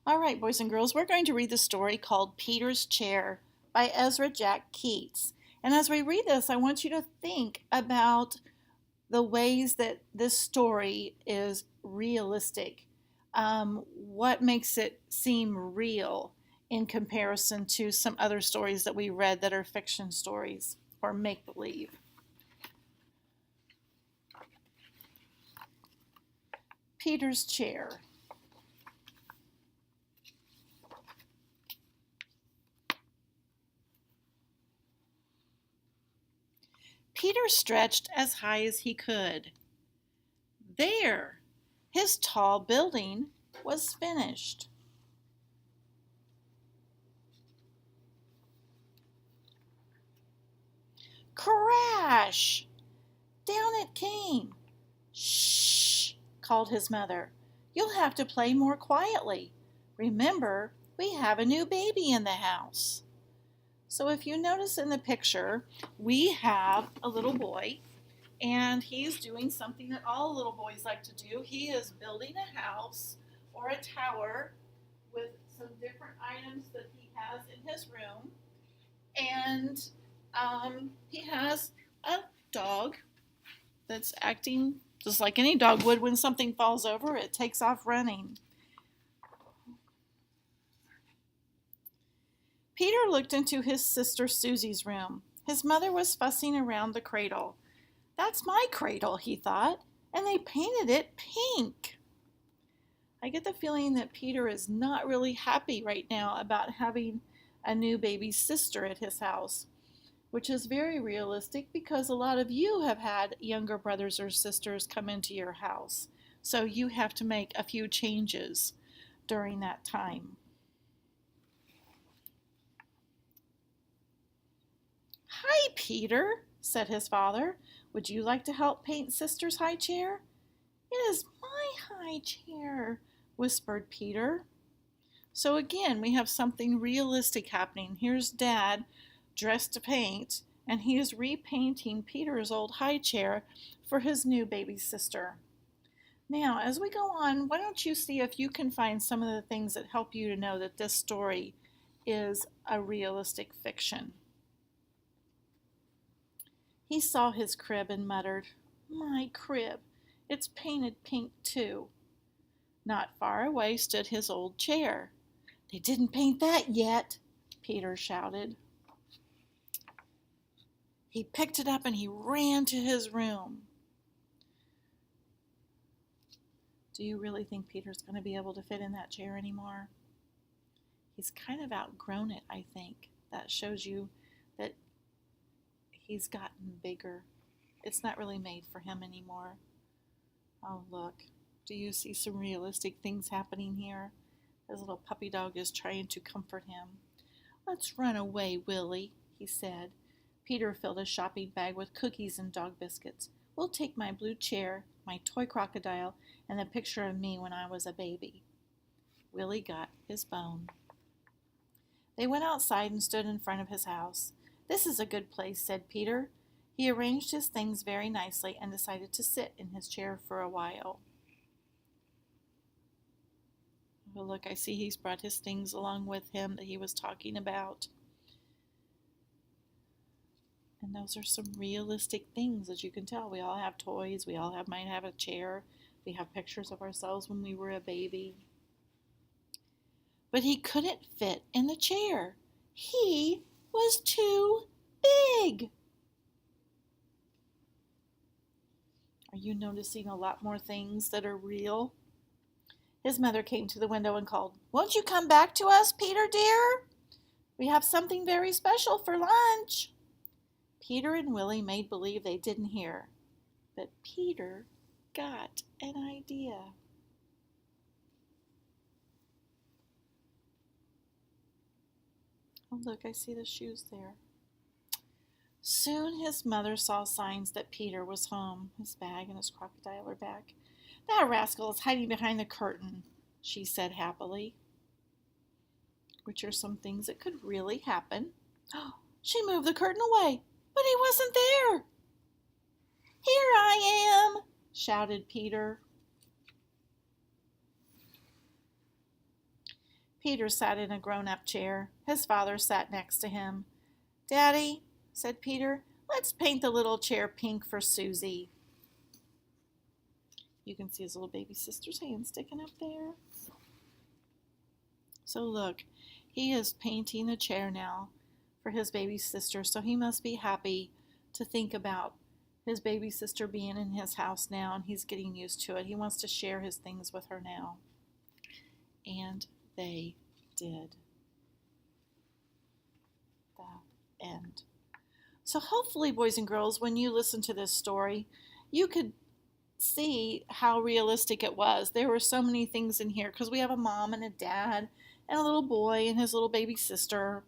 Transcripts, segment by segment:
All right, boys and girls, we're going to read the story called Peter's Chair by Ezra Jack Keats. And as we read this, I want you to think about the ways that this story is realistic. What makes it seem real in comparison to some other stories that we read that are fiction stories or make believe? Peter's Chair. Peter stretched as high as he could. There, his tall building was finished. Crash! Down it came. Shh, called his mother. You'll have to play more quietly. Remember, we have a new baby in the house. So if you notice in the picture, we have a little boy, and he's doing something that all little boys like to do. He is building a house or a tower with some different items that he has in his room. And he has a dog that's acting just like any dog would when something falls over. It takes off running. Peter looked into his sister Susie's room. His mother was fussing around the cradle. That's my cradle, he thought, and they painted it pink. I get the feeling that Peter is not really happy right now about having a new baby sister at his house, which is very realistic because a lot of you have had younger brothers or sisters come into your house. So you have to make a few changes during that time. Hi, Peter, said his father. Would you like to help paint Sister's high chair? It is my high chair, whispered Peter. So again, we have something realistic happening. Here's Dad dressed to paint, and he is repainting Peter's old high chair for his new baby sister. Now, as we go on, why don't you see if you can find some of the things that help you to know that this story is a realistic fiction. He saw his crib and muttered, My crib, it's painted pink too. Not far away stood his old chair. They didn't paint that yet, Peter shouted. He picked it up and he ran to his room. Do you really think Peter's going to be able to fit in that chair anymore? He's kind of outgrown it, I think. That shows you that he's gotten bigger. It's not really made for him anymore. Oh, look. Do you see some realistic things happening here? His little puppy dog is trying to comfort him. Let's run away, Willie, he said. Peter filled a shopping bag with cookies and dog biscuits. We'll take my blue chair, my toy crocodile, and the picture of me when I was a baby. Willie got his bone. They went outside and stood in front of his house. This is a good place, said Peter. He arranged his things very nicely and decided to sit in his chair for a while. Oh, look, I see he's brought his things along with him that he was talking about. And those are some realistic things, as you can tell. We all have toys. We all might have a chair. We have pictures of ourselves when we were a baby. But he couldn't fit in the chair. He was too big. Are you noticing a lot more things that are real? His mother came to the window and called, Won't you come back to us, Peter dear? We have something very special for lunch. Peter and Willie made believe they didn't hear, but Peter got an idea. Oh, look, I see the shoes there. Soon his mother saw signs that Peter was home. His bag and his crocodile are back. That rascal is hiding behind the curtain, she said happily. Which are some things that could really happen. Oh, she moved the curtain away, but he wasn't there. Here I am, shouted Peter. Peter sat in a grown-up chair. His father sat next to him. "Daddy," said Peter, "let's paint the little chair pink for Susie." You can see his little baby sister's hand sticking up there. So look, he is painting the chair now for his baby sister, so he must be happy to think about his baby sister being in his house now, and he's getting used to it. He wants to share his things with her now. And they did. The end. So hopefully, boys and girls, when you listen to this story, you could see how realistic it was. There were so many things in here because we have a mom and a dad and a little boy and his little baby sister,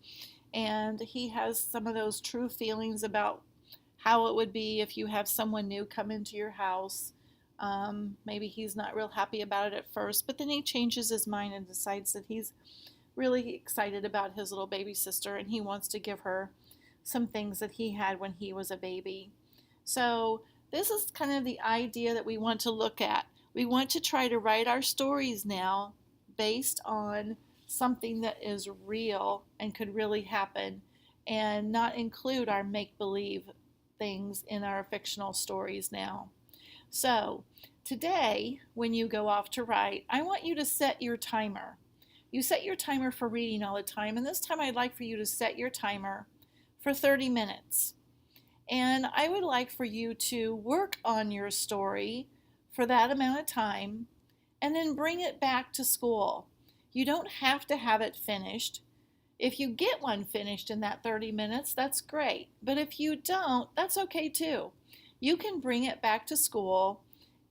and he has some of those true feelings about how it would be if you have someone new come into your house. Maybe he's not real happy about it at first, but then he changes his mind and decides that he's really excited about his little baby sister, and he wants to give her some things that he had when he was a baby. So this is kind of the idea that we want to look at. We want to try to write our stories now based on something that is real and could really happen, and not include our make-believe things in our fictional stories now. So today, when you go off to write, I want you to set your timer. You set your timer for reading all the time, and this time I'd like for you to set your timer for 30 minutes. And I would like for you to work on your story for that amount of time and then bring it back to school. You don't have to have it finished. If you get one finished in that 30 minutes, that's great. But if you don't, that's okay too. You can bring it back to school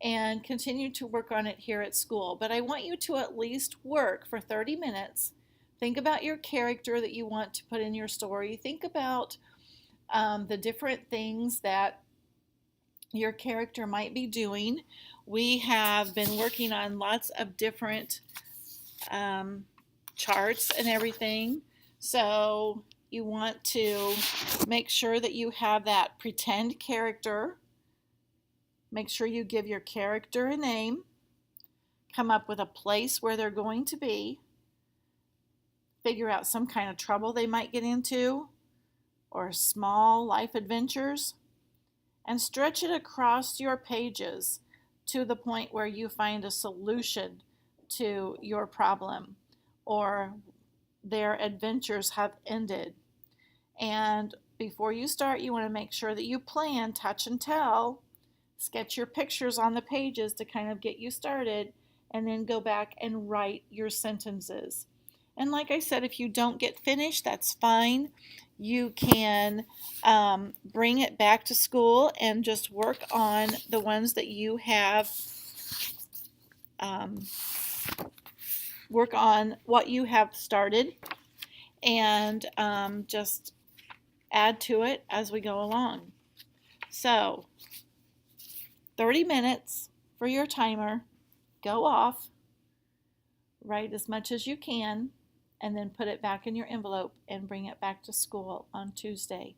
and continue to work on it here at school. But I want you to at least work for 30 minutes. Think about your character that you want to put in your story. Think about the different things that your character might be doing. We have been working on lots of different charts and everything. So you want to make sure that you have that pretend character. Make sure you give your character a name. Come up with a place where they're going to be. Figure out some kind of trouble they might get into, or small life adventures, and stretch it across your pages to the point where you find a solution to your problem or their adventures have ended. And before you start, you want to make sure that you plan touch and tell. Sketch your pictures on the pages to kind of get you started, and then go back and write your sentences. And like I said, if you don't get finished, that's fine. You can bring it back to school and just work on the ones that you have, work on what you have started, and just add to it as we go along. So 30 minutes for your timer. Go off, write as much as you can, and then put it back in your envelope and bring it back to school on Tuesday.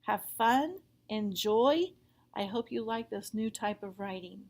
Have fun, enjoy. I hope you like this new type of writing.